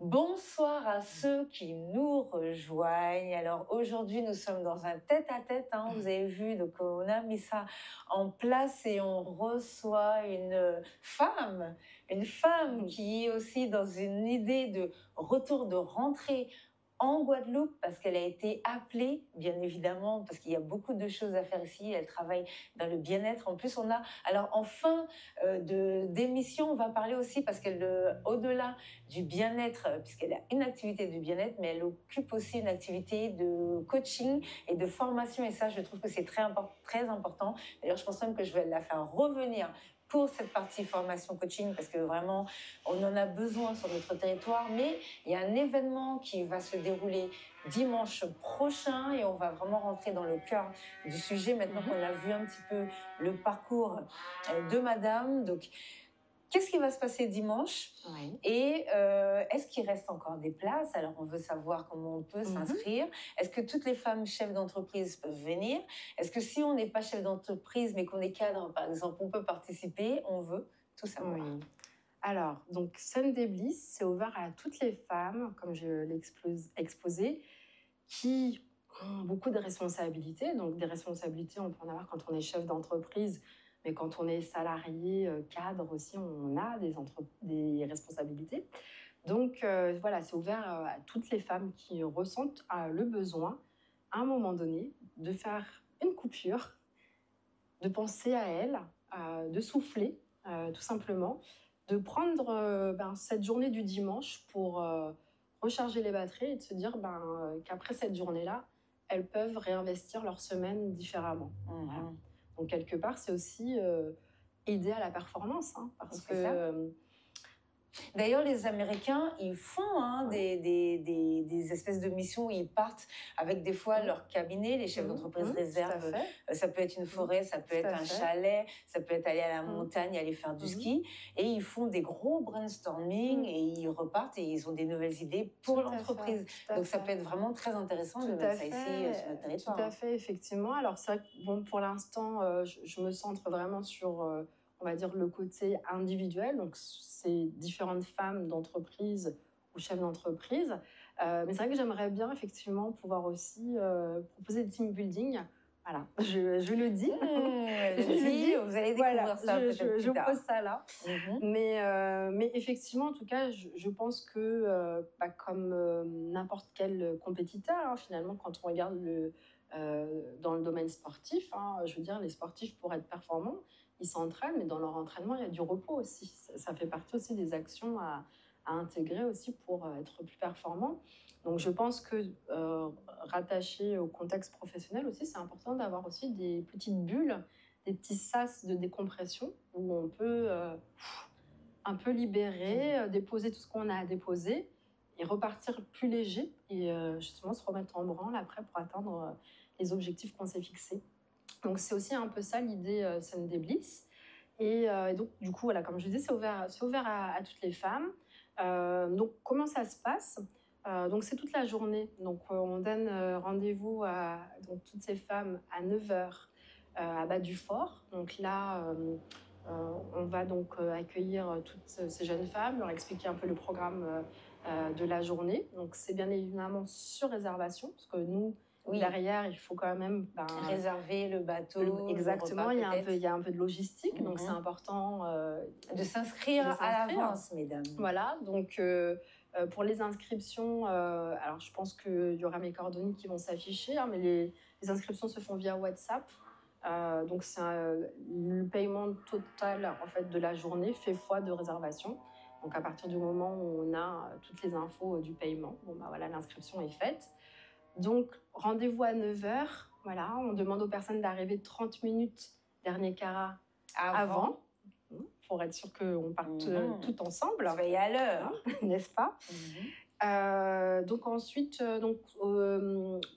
Bonsoir à ceux qui nous rejoignent. Alors aujourd'hui, nous sommes dans un tête-à-tête, hein, vous avez vu, donc on a mis ça en place et on reçoit une femme qui est aussi dans une idée de retour de rentrée en Guadeloupe parce qu'elle a été appelée, bien évidemment, parce qu'il y a beaucoup de choses à faire ici. Elle travaille dans le bien-être. En plus, alors en fin d'émission, on va parler aussi parce qu'elle, au-delà du bien-être, puisqu'elle a une activité du bien-être, mais elle occupe aussi une activité de coaching et de formation. Et ça, je trouve que c'est très important. D'ailleurs, je pense même que je vais la faire revenir pour cette partie formation coaching parce que vraiment, on en a besoin sur notre territoire. Mais il y a un événement qui va se dérouler dimanche prochain et on va vraiment rentrer dans le cœur du sujet maintenant qu'on a vu un petit peu le parcours de madame. Donc, qu'est-ce qui va se passer dimanche? Oui. Et est-ce qu'il reste encore des places? Alors, on veut savoir comment on peut s'inscrire. Est-ce que toutes les femmes chefs d'entreprise peuvent venir? Est-ce que si on n'est pas chef d'entreprise, mais qu'on est cadre, par exemple, on peut participer? On veut tout savoir. Oui. Alors, donc Sunday Bliss, c'est ouvert à toutes les femmes, comme je l'ai exposé, qui ont beaucoup de responsabilités. Donc, des responsabilités, on peut en avoir quand on est chef d'entreprise, mais quand on est salarié, cadre aussi, on a des responsabilités. Donc, voilà, c'est ouvert à toutes les femmes qui ressentent le besoin, à un moment donné, de faire une coupure, de penser à elles, de souffler, tout simplement, de prendre cette journée du dimanche pour recharger les batteries et de se dire qu'après cette journée-là, elles peuvent réinvestir leur semaine différemment. Voilà. Donc, quelque part, c'est aussi aider à la performance, hein, parce que... D'ailleurs, les Américains, ils font des espèces de missions où ils partent avec des fois leur cabinet, les chefs d'entreprise réservent. Ça peut être une forêt, ça peut être un chalet, ça peut être aller à la montagne, aller faire du ski. Et ils font des gros brainstorming et ils repartent et ils ont des nouvelles idées pour l'entreprise. Donc, ça peut être vraiment très intéressant de mettre ça ici sur notre territoire. Tout à fait, effectivement. Alors, c'est vrai que bon, pour l'instant, je me centre vraiment sur... on va dire le côté individuel, donc c'est différentes femmes d'entreprise ou chefs d'entreprise. Mais c'est vrai que j'aimerais bien effectivement pouvoir aussi proposer des team building. Voilà, je le dis. Vous allez découvrir ça peut-être je pose ça là. Mais effectivement, en tout cas, je pense que comme n'importe quel compétiteur, hein, finalement, quand on regarde dans le domaine sportif, hein, je veux dire, les sportifs, pour être performants, ils s'entraînent, mais dans leur entraînement, il y a du repos aussi. Ça fait partie aussi des actions à intégrer aussi pour être plus performant. Donc, je pense que rattaché au contexte professionnel aussi, c'est important d'avoir aussi des petites bulles, des petits sas de décompression où on peut un peu libérer, déposer tout ce qu'on a à déposer et repartir plus léger et justement se remettre en branle après pour atteindre les objectifs qu'on s'est fixés. Donc, c'est aussi un peu ça l'idée Sunday Bliss. Et donc, du coup, voilà, comme je disais, c'est ouvert à toutes les femmes. Donc, comment ça se passe? Donc, c'est toute la journée. Donc, on donne rendez-vous à toutes ces femmes à 9h à Bas-du-Fort. Donc là, on va donc accueillir toutes ces jeunes femmes, leur expliquer un peu le programme de la journée. Donc, c'est bien évidemment sur réservation, parce que nous, derrière, il faut quand même réserver le bateau. Exactement, il y a un peu de logistique, donc c'est important de s'inscrire à l'avance, mesdames. Voilà, donc pour les inscriptions, alors je pense qu'il y aura mes coordonnées qui vont s'afficher, hein, mais les inscriptions se font via WhatsApp. Donc c'est le paiement total en fait de la journée fait foi de réservation. Donc à partir du moment où on a toutes les infos du paiement, voilà, l'inscription est faite. Donc, rendez-vous à 9h. Voilà, on demande aux personnes d'arriver 30 minutes, dernier carat, avant pour être sûr qu'on parte tout ensemble. Soyez à l'heure, n'est-ce pas? Donc ensuite,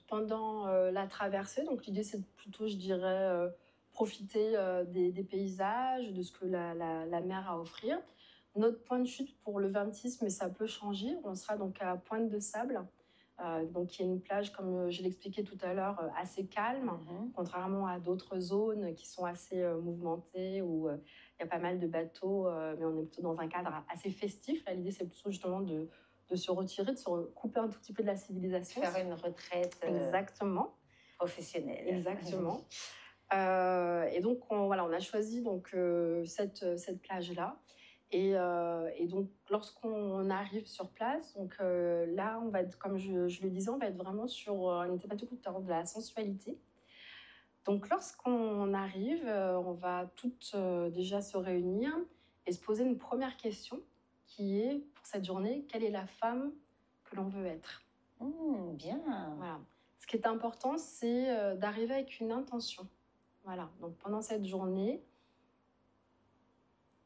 pendant la traversée, donc l'idée c'est plutôt, je dirais, profiter des paysages, de ce que la mer a à offrir. Notre point de chute pour le 26, mais ça peut changer, on sera donc à Pointe de Sable. Donc, il y a une plage, comme je l'expliquais tout à l'heure, assez calme, contrairement à d'autres zones qui sont assez mouvementées, où il y a pas mal de bateaux, mais on est plutôt dans un cadre assez festif. Là, l'idée, c'est plutôt justement de de se retirer, de se couper un tout petit peu de la civilisation. Faire une retraite exactement. Professionnelle. Exactement. Et donc, on a choisi donc, cette plage-là. Et donc, lorsqu'on arrive sur place, donc, là, on va être, comme je le disais, on va être vraiment sur une thématique autour de la sensualité. Donc, lorsqu'on arrive, on va toutes déjà se réunir et se poser une première question qui est, pour cette journée, quelle est la femme que l'on veut être? Bien. Voilà. Ce qui est important, c'est d'arriver avec une intention. Voilà. Donc, pendant cette journée,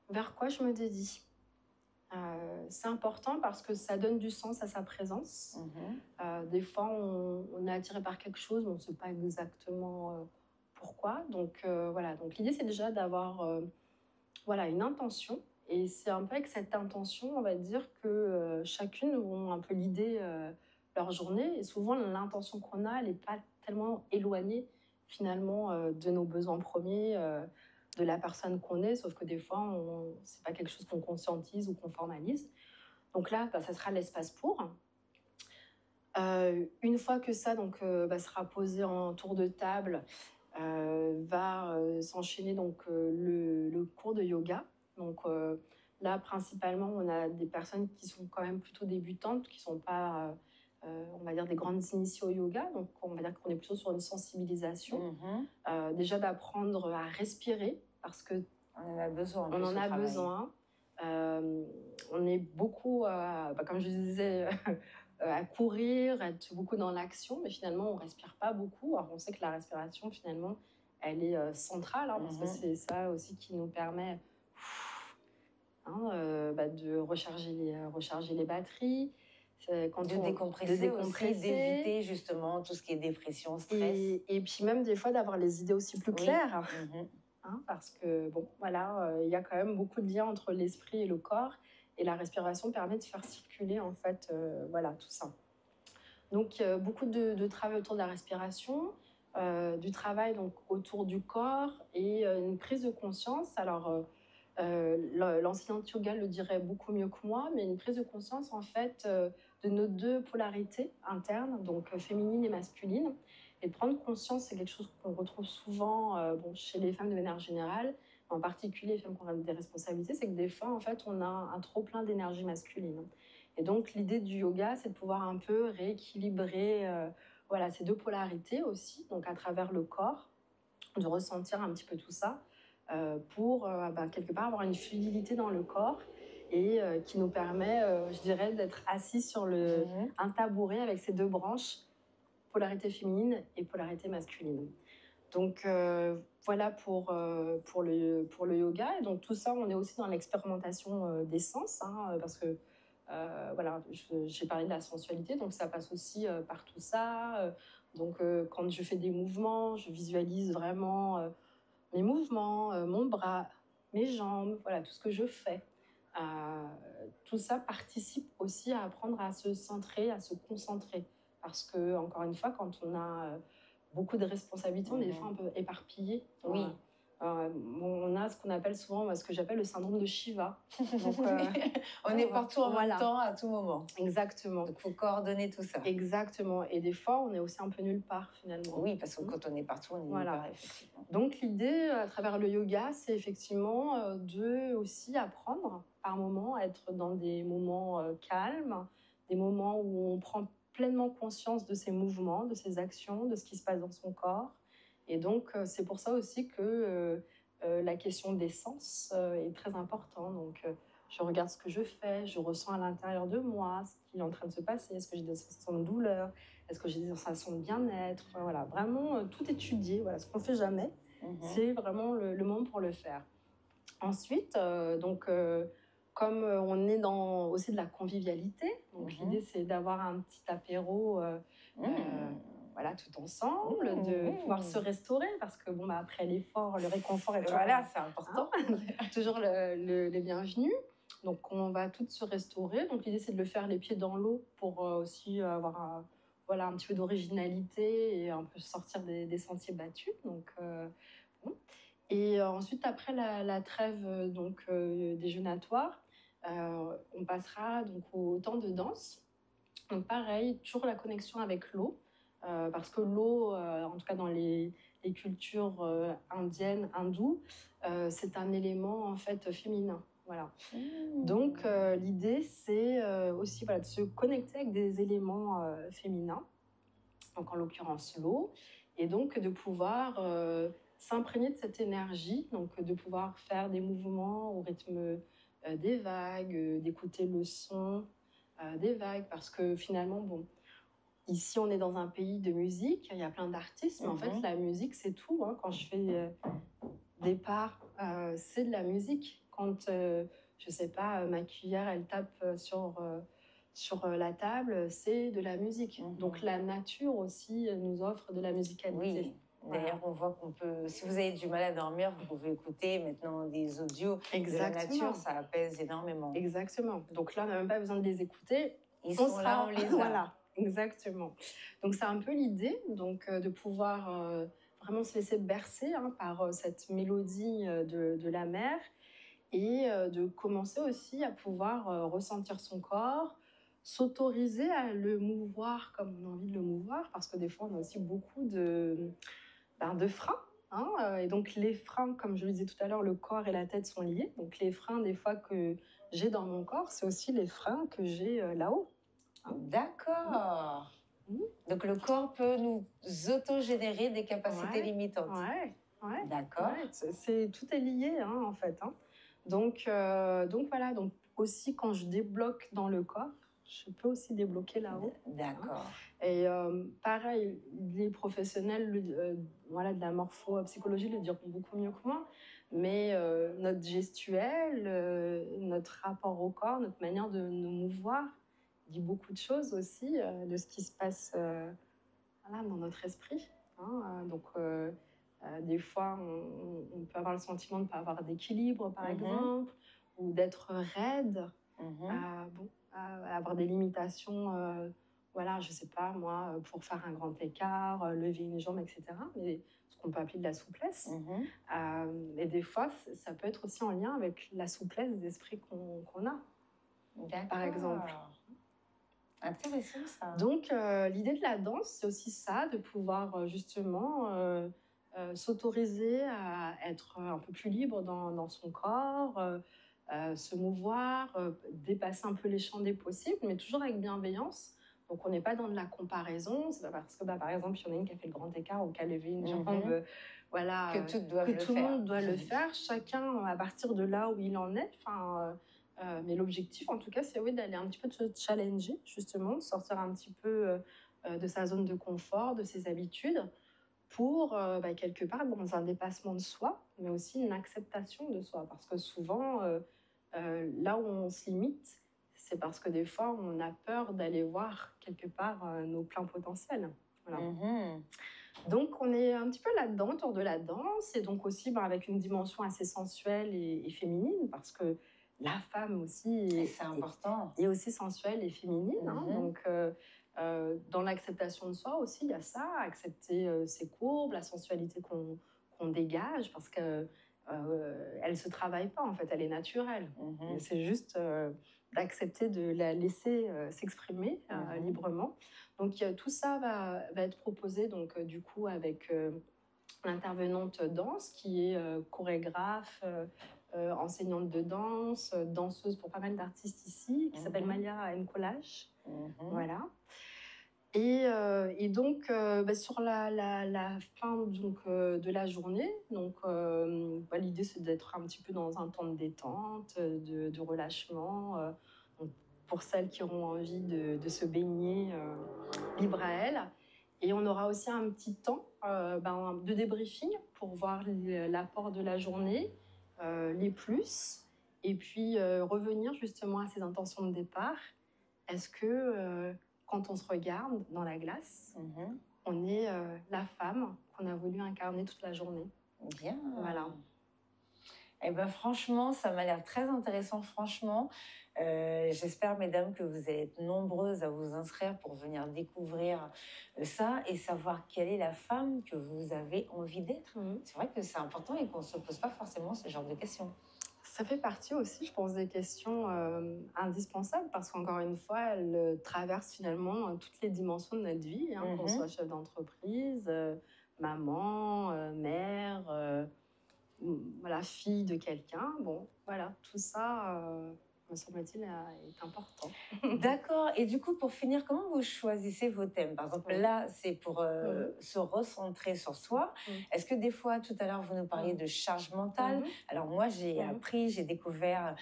vers quoi je me dédie? C'est important parce que ça donne du sens à sa présence. Des fois, on est attiré par quelque chose, mais on ne sait pas exactement pourquoi. Donc, voilà. Donc, l'idée, c'est déjà d'avoir une intention. Et c'est un peu avec cette intention, on va dire, que chacune ont un peu l'idée leur journée. Et souvent, l'intention qu'on a, elle n'est pas tellement éloignée, finalement, de nos besoins premiers, de la personne qu'on est. Sauf que des fois, ce n'est pas quelque chose qu'on conscientise ou qu'on formalise. Donc là, ça sera l'espace pour. Une fois que ça sera posé en tour de table, va s'enchaîner donc le cours de yoga. Donc là, principalement, on a des personnes qui sont quand même plutôt débutantes, qui ne sont pas, on va dire, des grandes initiées au yoga. Donc on va dire qu'on est plutôt sur une sensibilisation. Déjà d'apprendre à respirer, parce que on en a besoin. On en a besoin. On est beaucoup, comme je disais, à courir, à être beaucoup dans l'action, mais finalement, on ne respire pas beaucoup. Alors, on sait que la respiration, finalement, elle est centrale, parce que c'est ça aussi qui nous permet de recharger les batteries. De décompresser aussi, d'éviter justement tout ce qui est dépression, stress. Et puis même des fois d'avoir les idées aussi plus claires. Parce que, il y a quand même beaucoup de liens entre l'esprit et le corps. Et la respiration permet de faire circuler, en fait, tout ça. Donc, beaucoup de travail autour de la respiration, du travail donc, autour du corps et une prise de conscience. Alors, l'enseignante yoga le dirait beaucoup mieux que moi, mais une prise de conscience, en fait, de nos deux polarités internes, donc féminine et masculine. Et de prendre conscience, c'est quelque chose qu'on retrouve souvent chez les femmes de manière générale, en particulier les femmes qui ont des responsabilités, c'est que des fois, en fait, on a un trop-plein d'énergie masculine. Et donc, l'idée du yoga, c'est de pouvoir un peu rééquilibrer ces deux polarités aussi, donc à travers le corps, de ressentir un petit peu tout ça pour, quelque part, avoir une fluidité dans le corps et qui nous permet, je dirais, d'être assis sur un tabouret avec ces deux branches, polarité féminine et polarité masculine. Donc, voilà pour le yoga. Et donc, tout ça, on est aussi dans l'expérimentation des sens, parce que, j'ai parlé de la sensualité, donc ça passe aussi par tout ça. Donc, quand je fais des mouvements, je visualise vraiment mes mouvements, mon bras, mes jambes, tout ce que je fais. Tout ça participe aussi à apprendre à se centrer, à se concentrer. Parce que, encore une fois, quand on a beaucoup de responsabilités, on est des fois un peu éparpillé. Oui. On a ce qu'on appelle souvent, ce que j'appelle le syndrome de Shiva. Donc, on est partout en même temps, à tout moment. Exactement. Donc, il faut coordonner tout ça. Exactement. Et des fois, on est aussi un peu nulle part, finalement. Oui, parce que quand on est partout, on est nulle part, effectivement. Donc, l'idée, à travers le yoga, c'est effectivement de aussi apprendre, par moments, à être dans des moments calmes, des moments où on prend pleinement conscience de ses mouvements, de ses actions, de ce qui se passe dans son corps. Et donc, c'est pour ça aussi que la question des sens est très importante. Donc, je regarde ce que je fais, je ressens à l'intérieur de moi ce qui est en train de se passer. Est-ce que j'ai des sensations de douleur? Est-ce que j'ai des sensations de bien-être? Voilà, vraiment, tout étudier. Voilà, ce qu'on ne fait jamais, c'est vraiment le moment pour le faire. Ensuite, comme on est dans aussi de la convivialité, donc l'idée, c'est d'avoir un petit apéro tout ensemble, de pouvoir se restaurer, parce que après l'effort, le réconfort est toujours, c'est important. Toujours les bienvenus. Donc, on va toutes se restaurer. Donc, l'idée, c'est de le faire les pieds dans l'eau pour aussi avoir un petit peu d'originalité et un peu sortir des sentiers battus. Donc, Et ensuite, après la trêve déjeunatoire, On passera donc au temps de danse. Donc pareil, toujours la connexion avec l'eau, parce que l'eau, en tout cas dans les cultures indiennes, hindoues, c'est un élément en fait féminin. Voilà. Donc l'idée, c'est aussi voilà, de se connecter avec des éléments féminins, donc en l'occurrence l'eau, et donc de pouvoir s'imprégner de cette énergie, donc de pouvoir faire des mouvements au rythme des vagues, d'écouter le son des vagues, parce que finalement, bon, ici on est dans un pays de musique, il y a plein d'artistes, mais en fait la musique c'est tout. Hein. Quand je fais des parts, c'est de la musique. Quand, je sais pas, ma cuillère elle tape sur la table, c'est de la musique. Donc la nature aussi nous offre de la musicalité. Oui. D'ailleurs, on voit qu'on peut, si vous avez du mal à dormir, vous pouvez écouter maintenant des audios de la nature, ça apaise énormément. Exactement. Donc là, on n'a même pas besoin de les écouter. Ils sont là, on les a. Voilà, exactement. Donc c'est un peu l'idée, donc de pouvoir vraiment se laisser bercer par cette mélodie de la mer, et de commencer aussi à pouvoir ressentir son corps, s'autoriser à le mouvoir comme on a envie de le mouvoir, parce que des fois, on a aussi beaucoup de freins. Et donc les freins, comme je le disais tout à l'heure, le corps et la tête sont liés. Donc les freins, des fois, que j'ai dans mon corps, c'est aussi les freins que j'ai là-haut. D'accord. Donc le corps peut nous autogénérer des capacités limitantes. Ouais. D'accord. Ouais, tout est lié, en fait. Donc voilà, donc aussi quand je débloque dans le corps, je peux aussi débloquer là-haut. D'accord. Et pareil, les professionnels voilà, de la morphopsychologie le diront beaucoup mieux que moi, mais notre gestuelle, notre rapport au corps, notre manière de nous mouvoir dit beaucoup de choses aussi de ce qui se passe voilà, dans notre esprit. Donc des fois, on peut avoir le sentiment de ne pas avoir d'équilibre, par exemple, ou d'être raide, avoir des limitations, voilà, je ne sais pas, moi, pour faire un grand écart, lever une jambe, etc. Mais ce qu'on peut appeler de la souplesse. Et des fois, ça peut être aussi en lien avec la souplesse d'esprit qu'on a, par exemple. Intéressant ça. Donc, l'idée de la danse, c'est aussi ça, de pouvoir justement s'autoriser à être un peu plus libre dans son corps, se mouvoir, dépasser un peu les champs des possibles, mais toujours avec bienveillance. Donc, on n'est pas dans de la comparaison. C'est pas parce que, par exemple, il y en a une qui a fait le grand écart ou qui a levé une jambe, voilà, que tout le monde doit le faire. Chacun, à partir de là où il en est, mais l'objectif, en tout cas, c'est d'aller un petit peu de se challenger, justement, de sortir un petit peu de sa zone de confort, de ses habitudes, pour, quelque part, dans un dépassement de soi, mais aussi une acceptation de soi. Parce que souvent, là où on se limite, c'est parce que des fois, on a peur d'aller voir quelque part nos pleins potentiels. Voilà. Donc, on est un petit peu là-dedans, autour de la danse, et donc aussi avec une dimension assez sensuelle et féminine, parce que la femme aussi c'est important. Est aussi sensuelle et féminine. Donc, dans l'acceptation de soi aussi, il y a ça, accepter ses courbes, la sensualité qu'on dégage, parce qu'elle ne se travaille pas, en fait, elle est naturelle. C'est juste d'accepter de la laisser s'exprimer librement. Donc, tout ça va être proposé, donc, du coup, avec l'intervenante danse qui est chorégraphe, enseignante de danse, danseuse pour pas mal d'artistes ici, qui s'appelle Malia Mkolash. Voilà. Et donc, sur la fin donc, de la journée, donc, l'idée c'est d'être un petit peu dans un temps de détente, de relâchement, donc, pour celles qui auront envie de se baigner, libre à elles. Et on aura aussi un petit temps de débriefing pour voir l'apport de la journée, les plus, et puis revenir justement à ses intentions de départ. Est-ce que quand on se regarde dans la glace, on est la femme qu'on a voulu incarner toute la journée? Bien. Voilà. Eh ben, franchement, ça m'a l'air très intéressant, franchement. J'espère, mesdames, que vous allez être nombreuses à vous inscrire pour venir découvrir ça et savoir quelle est la femme que vous avez envie d'être. C'est vrai que c'est important et qu'on ne se pose pas forcément ce genre de questions. Ça fait partie aussi, je pense, des questions indispensables parce qu'encore une fois, elles traversent finalement toutes les dimensions de notre vie, hein, qu'on soit chef d'entreprise, maman, mère, voilà, fille de quelqu'un. Bon, voilà, tout ça, me semble-t-il, est important. D'accord. Et du coup, pour finir, comment vous choisissez vos thèmes? Par exemple, là, c'est pour se recentrer sur soi. Est-ce que des fois, tout à l'heure, vous nous parliez de charge mentale? Alors moi, j'ai appris, j'ai découvert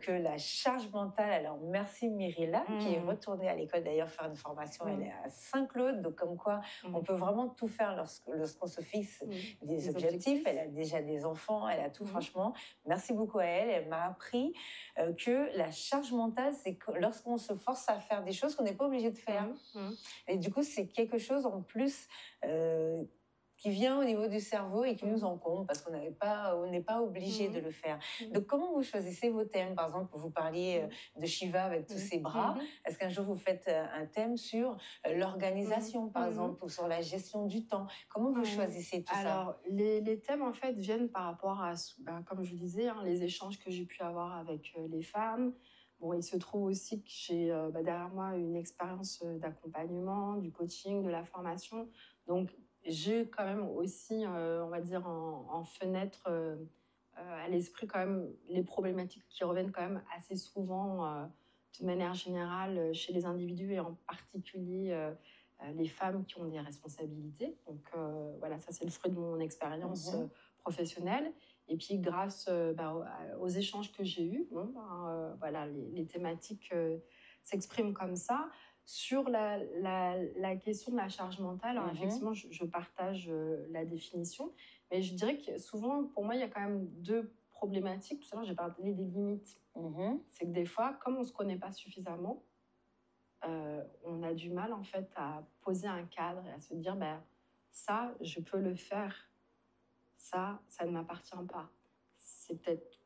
que la charge mentale, alors merci Myrilla, qui est retournée à l'école d'ailleurs faire une formation, elle est à Saint-Claude, donc comme quoi on peut vraiment tout faire lorsqu'on se fixe des objectifs. Elle a déjà des enfants, elle a tout, franchement. Merci beaucoup à elle, elle m'a appris que la charge mentale, c'est lorsqu'on se force à faire des choses qu'on n'est pas obligé de faire. Et du coup, c'est quelque chose en plus qui vient au niveau du cerveau et qui nous encombre parce qu'on n'est pas obligé de le faire. Donc, comment vous choisissez vos thèmes? Par exemple, vous parliez de Shiva avec tous ses bras. Est-ce qu'un jour vous faites un thème sur l'organisation, par exemple, ou sur la gestion du temps? Comment vous choisissez tout ça? Alors, les thèmes, en fait, viennent par rapport à, comme je disais, hein, les échanges que j'ai pu avoir avec les femmes. Bon, il se trouve aussi que j'ai derrière moi une expérience d'accompagnement, du coaching, de la formation. Donc, j'ai quand même aussi, on va dire, en fenêtre à l'esprit quand même les problématiques qui reviennent quand même assez souvent de manière générale chez les individus et en particulier les femmes qui ont des responsabilités. Donc voilà, ça c'est le fruit de mon expérience professionnelle. Et puis grâce aux échanges que j'ai eus, voilà, les thématiques s'expriment comme ça. Sur la question de la charge mentale, alors effectivement, je partage la définition, mais je dirais que souvent, pour moi, il y a quand même deux problématiques. Tout à l'heure, j'ai parlé des limites. C'est que des fois, comme on ne se connaît pas suffisamment, on a du mal en fait à poser un cadre et à se dire ça, je peux le faire. Ça ne m'appartient pas. C'est peut-être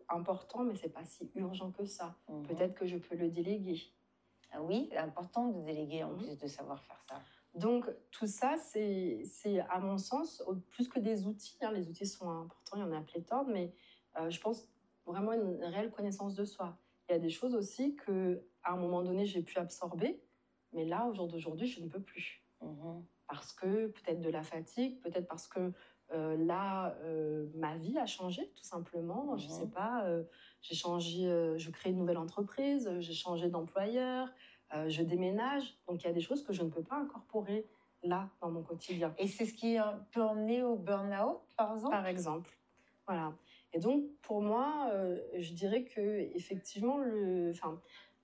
important, mais c'est pas si urgent que ça. Peut-être que je peux le déléguer. Ah oui, c'est important de déléguer en plus de savoir faire ça. Donc, tout ça, c'est à mon sens, plus que des outils. Hein, les outils sont importants, il y en a pléthore, mais je pense vraiment une réelle connaissance de soi. Il y a des choses aussi qu'à un moment donné, j'ai pu absorber, mais là, au jour d'aujourd'hui, je ne peux plus. Parce que peut-être de la fatigue, peut-être parce que là, ma vie a changé, tout simplement. Je ne sais pas, j'ai changé, je crée une nouvelle entreprise, j'ai changé d'employeur, je déménage. Donc, il y a des choses que je ne peux pas incorporer là, dans mon quotidien. Et c'est ce qui peut emmener au burn-out, par exemple? Par exemple, voilà. Et donc, pour moi, je dirais qu'effectivement,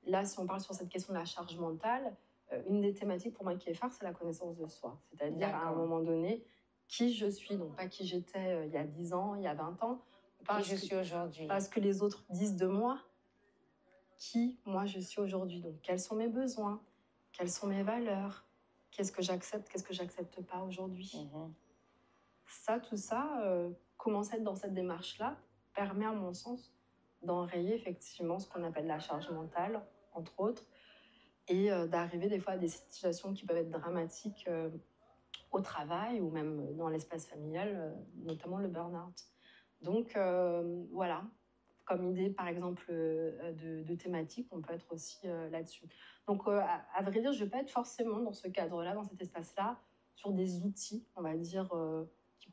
là, si on parle sur cette question de la charge mentale, une des thématiques pour moi qui est phare, c'est la connaissance de soi. C'est-à-dire, à un moment donné, qui je suis, donc pas qui j'étais il y a 10 ans, il y a 20 ans. Qui je suis aujourd'hui. Pas ce que les autres disent de moi, qui moi je suis aujourd'hui. Donc, quels sont mes besoins, quelles sont mes valeurs, qu'est-ce que j'accepte, qu'est-ce que j'accepte pas aujourd'hui. Tout ça, commencer à être dans cette démarche-là, permet à mon sens d'enrayer effectivement ce qu'on appelle la charge mentale, entre autres, et d'arriver des fois à des situations qui peuvent être dramatiques au travail ou même dans l'espace familial, notamment le burn-out. Donc voilà, comme idée par exemple de thématique, on peut être aussi là-dessus. Donc à vrai dire, je ne vais pas être forcément dans ce cadre-là, dans cet espace-là, sur des outils, on va dire,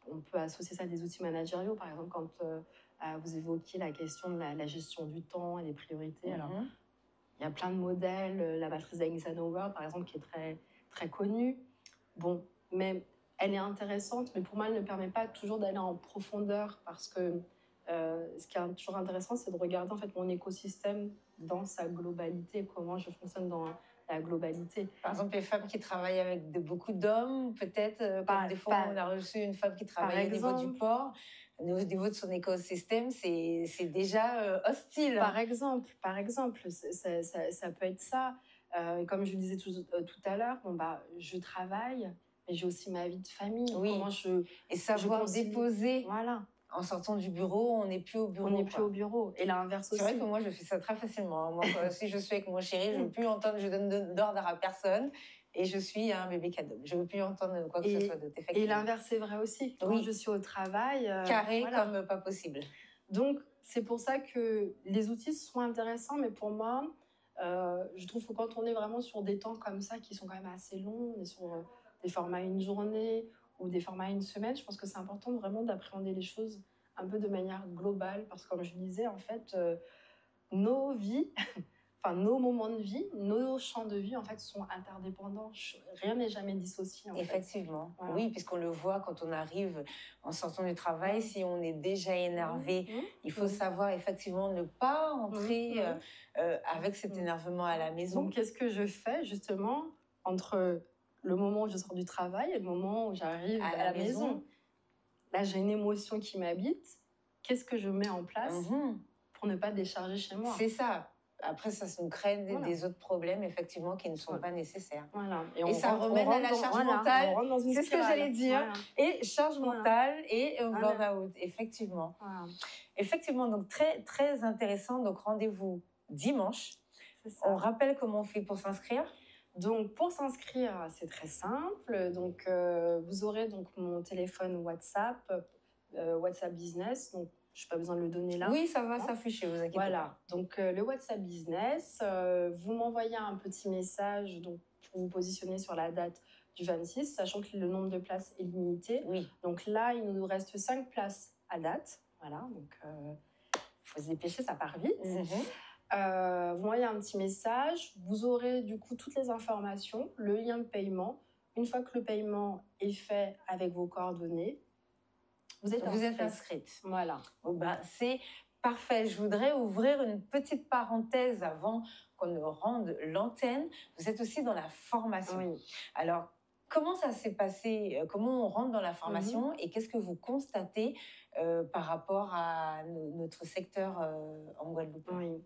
on peut associer ça à des outils managériaux, par exemple quand vous évoquiez la question de la gestion du temps et des priorités. Alors, il y a plein de modèles, la matrice d'Eisenhower, par exemple, qui est très, très connue. Bon, mais elle est intéressante, mais pour moi, elle ne permet pas toujours d'aller en profondeur parce que ce qui est toujours intéressant, c'est de regarder en fait mon écosystème dans sa globalité, comment je fonctionne dans la globalité. Par exemple, les femmes qui travaillent avec beaucoup d'hommes, peut-être, comme des fois on a reçu une femme qui travaille au niveau du port, au niveau de son écosystème, c'est déjà hostile. Par exemple, ça peut être ça. Comme je le disais tout à l'heure, je travaille, mais j'ai aussi ma vie de famille. Oui. Et savoir déposer. Voilà. En sortant du bureau, on n'est plus au bureau. On n'est plus au bureau. Et l'inverse aussi. C'est vrai que moi, je fais ça très facilement. Moi, si je suis avec mon chéri, je ne veux plus entendre, je donne d'ordre à personne. Et je suis un bébé cadeau. Je ne veux plus entendre quoi que ce soit d'autre. Et l'inverse est vrai aussi. Quand je suis au travail... Carré comme pas possible. Donc, c'est pour ça que les outils sont intéressants, mais pour moi, je trouve que quand on est vraiment sur des temps comme ça, qui sont quand même assez longs, on est sur des formats une journée ou des formats une semaine, je pense que c'est important vraiment d'appréhender les choses un peu de manière globale, parce que comme je disais, en fait, nos vies, enfin nos moments de vie, nos champs de vie, en fait, sont interdépendants. Rien n'est jamais dissocié, en Effectivement, fait. Voilà. oui, puisqu'on le voit quand on arrive en sortant du travail, si on est déjà énervé, il faut savoir effectivement ne pas entrer avec cet énervement à la maison. Donc, qu'est-ce que je fais justement entre le moment où je sors du travail et le moment où j'arrive à la maison? Là, j'ai une émotion qui m'habite. Qu'est-ce que je mets en place pour ne pas décharger chez moi? C'est ça. Après, ça nous crée des autres problèmes, effectivement, qui ne sont pas nécessaires. Voilà. Et ça remène à la charge mentale. C'est ce que j'allais dire. Voilà. Et charge mentale et burn-out, effectivement. Voilà. Effectivement, donc très, très intéressant. Donc, rendez-vous dimanche. On rappelle comment on fait pour s'inscrire? Donc, pour s'inscrire, c'est très simple. Donc, vous aurez donc mon téléphone WhatsApp, WhatsApp Business. Donc, je n'ai pas besoin de le donner là. Oui, ça va s'afficher, vous inquiétez pas. Donc le WhatsApp Business, vous m'envoyez un petit message donc, pour vous positionner sur la date du 26, sachant que le nombre de places est limité. Oui. Donc là, il nous reste 5 places à date. Voilà, donc il faut se dépêcher, ça part vite. Vous m'envoyez un petit message, vous aurez du coup toutes les informations, le lien de paiement. Une fois que le paiement est fait avec vos coordonnées, vous êtes inscrite. Voilà. Bon, ben, c'est parfait. Je voudrais ouvrir une petite parenthèse avant qu'on ne rende l'antenne. Vous êtes aussi dans la formation. Oui. Alors, comment ça s'est passé? Comment on rentre dans la formation et qu'est-ce que vous constatez par rapport à notre secteur en Guadeloupe? Oui.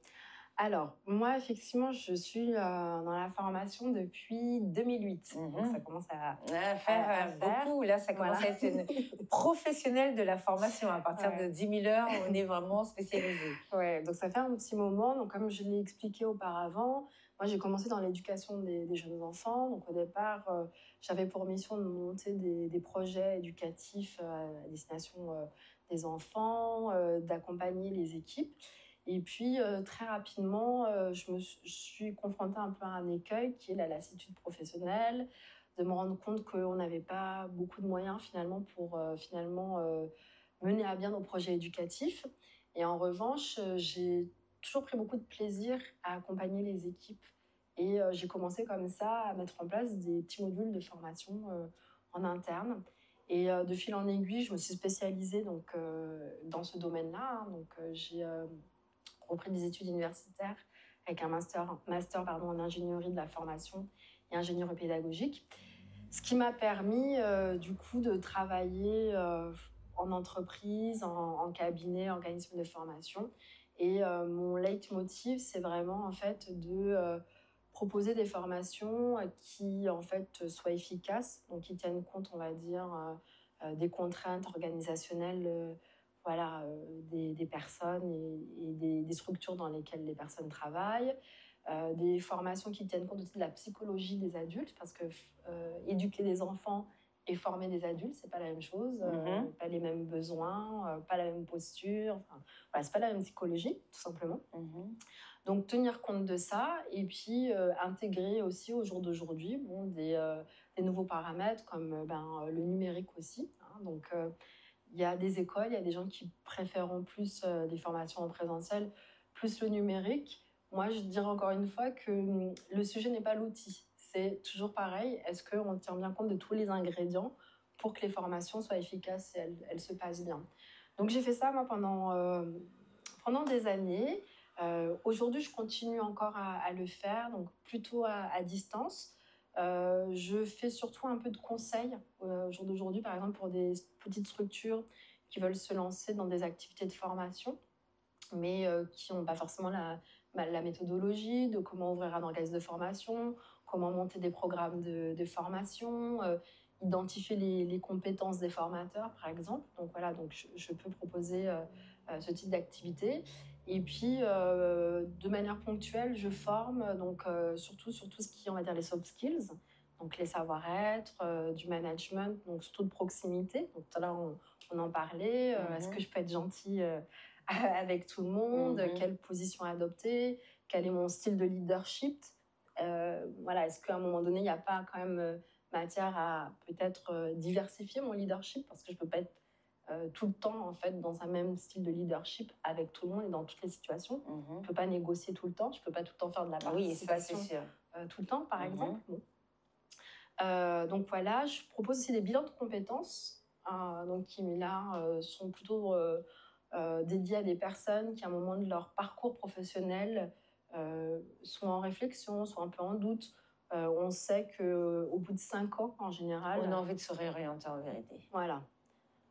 Alors, moi, effectivement, je suis dans la formation depuis 2008. Donc, ça commence à faire beaucoup. Là, ça commence à être une professionnelle de la formation. À partir de 10 000 heures, on est vraiment spécialisé. Oui, donc ça fait un petit moment. Donc, comme je l'ai expliqué auparavant, moi, j'ai commencé dans l'éducation des jeunes enfants. Donc, au départ, j'avais pour mission de monter des projets éducatifs à destination des enfants, d'accompagner les équipes. Et puis, très rapidement, je suis confrontée un peu à un écueil qui est la lassitude professionnelle, de me rendre compte qu'on n'avait pas beaucoup de moyens finalement pour mener à bien nos projets éducatifs. Et en revanche, j'ai toujours pris beaucoup de plaisir à accompagner les équipes. Et j'ai commencé comme ça à mettre en place des petits modules de formation en interne. Et de fil en aiguille, je me suis spécialisée donc, dans ce domaine-là. Donc, j'ai repris des études universitaires avec un master en ingénierie de la formation et ingénierie pédagogique. Ce qui m'a permis du coup de travailler en entreprise, en cabinet, organisme de formation. Et mon leitmotiv, c'est vraiment en fait de proposer des formations qui en fait soient efficaces, donc qui tiennent compte, on va dire, des contraintes organisationnelles des personnes et des structures dans lesquelles les personnes travaillent, des formations qui tiennent compte aussi de la psychologie des adultes, parce que éduquer des enfants et former des adultes, c'est pas la même chose, pas les mêmes besoins, pas la même posture, c'est pas la même psychologie, tout simplement. Donc tenir compte de ça et puis intégrer aussi au jour d'aujourd'hui des nouveaux paramètres comme le numérique aussi. Donc il y a des écoles, il y a des gens qui préféreront plus des formations en présentiel, plus le numérique. Moi, je dirais encore une fois que le sujet n'est pas l'outil. C'est toujours pareil. Est-ce qu'on tient bien compte de tous les ingrédients pour que les formations soient efficaces et elles se passent bien? Donc, j'ai fait ça moi, pendant des années. Aujourd'hui, je continue encore à le faire, donc plutôt à distance. Je fais surtout un peu de conseils au jour d'aujourd'hui, par exemple pour des petites structures qui veulent se lancer dans des activités de formation, mais qui n'ont pas forcément la méthodologie de comment ouvrir un organisme de formation, comment monter des programmes de formation, identifier les compétences des formateurs, par exemple. Donc voilà, donc je peux proposer ce type d'activité. Et puis, de manière ponctuelle, je forme donc, surtout sur tout ce qui est, on va dire, les soft skills, donc les savoir-être, du management, donc surtout de proximité. Donc tout à l'heure, on en parlait. Est-ce que je peux être gentille avec tout le monde, quelle position adopter, quel est mon style de leadership. Voilà, est-ce qu'à un moment donné, il n'y a pas quand même matière à peut-être diversifier mon leadership, parce que je ne peux pas être tout le temps en fait dans un même style de leadership avec tout le monde et dans toutes les situations. Je ne peux pas négocier tout le temps, je ne peux pas tout le temps faire de la participation tout le temps, par exemple. Bon. Donc voilà, je propose aussi des bilans de compétences, donc qui là sont plutôt dédiés à des personnes qui à un moment de leur parcours professionnel sont en réflexion, sont un peu en doute. On sait qu'au bout de 5 ans, en général... On a envie de se réorienter en vérité. Voilà.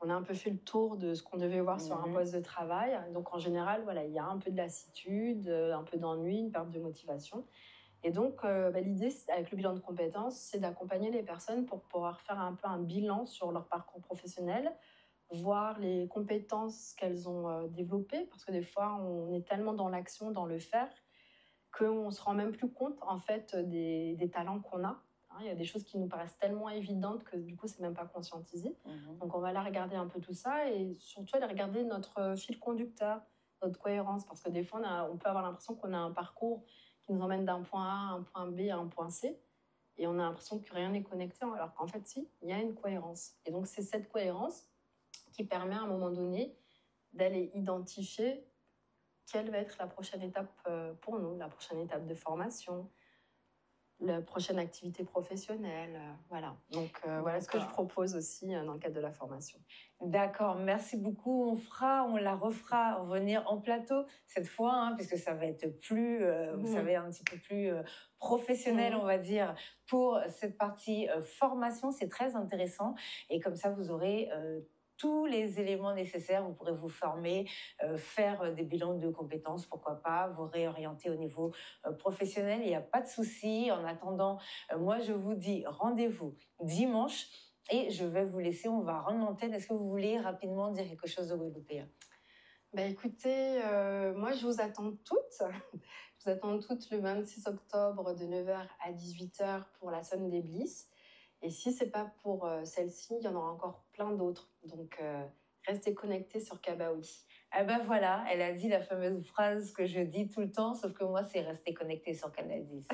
On a un peu fait le tour de ce qu'on devait voir sur un poste de travail. Donc, en général, voilà, il y a un peu de lassitude, un peu d'ennui, une perte de motivation. Et donc, l'idée, avec le bilan de compétences, c'est d'accompagner les personnes pour pouvoir faire un peu un bilan sur leur parcours professionnel, voir les compétences qu'elles ont développées, parce que des fois, on est tellement dans l'action, dans le faire, qu'on ne se rend même plus compte, en fait, des talents qu'on a. Il y a des choses qui nous paraissent tellement évidentes que du coup, c'est même pas conscientisé. Donc, on va aller regarder un peu tout ça et surtout aller regarder notre fil conducteur, notre cohérence. Parce que des fois, on peut avoir l'impression qu'on a un parcours qui nous emmène d'un point A à un point B à un point C. Et on a l'impression que rien n'est connecté, alors qu'en fait, si, il y a une cohérence. Et donc, c'est cette cohérence qui permet à un moment donné d'aller identifier quelle va être la prochaine étape pour nous, la prochaine étape de formation, la prochaine activité professionnelle, voilà. Donc, voilà ce que je propose aussi dans le cadre de la formation. D'accord, merci beaucoup. On la refera revenir en plateau cette fois, puisque ça va être plus, vous savez, un petit peu plus professionnel, on va dire, pour cette partie formation. C'est très intéressant. Et comme ça, vous aurez tous les éléments nécessaires. Vous pourrez vous former, faire des bilans de compétences, pourquoi pas, vous réorienter au niveau professionnel. Il n'y a pas de souci. En attendant, moi, je vous dis rendez-vous dimanche. Et je vais vous laisser, on va rendre l'antenne. Est-ce que vous voulez rapidement dire quelque chose de Guadeloupéen? Écoutez, moi je vous attends toutes. Je vous attends toutes le 26 octobre de 9h à 18h pour la Somme des Bliss. Et si ce n'est pas pour celle-ci, il y en aura encore plein d'autres. Donc restez connectés sur Kabaoui. Ah ben voilà, elle a dit la fameuse phrase que je dis tout le temps, sauf que moi c'est rester connecté sur Canal 10.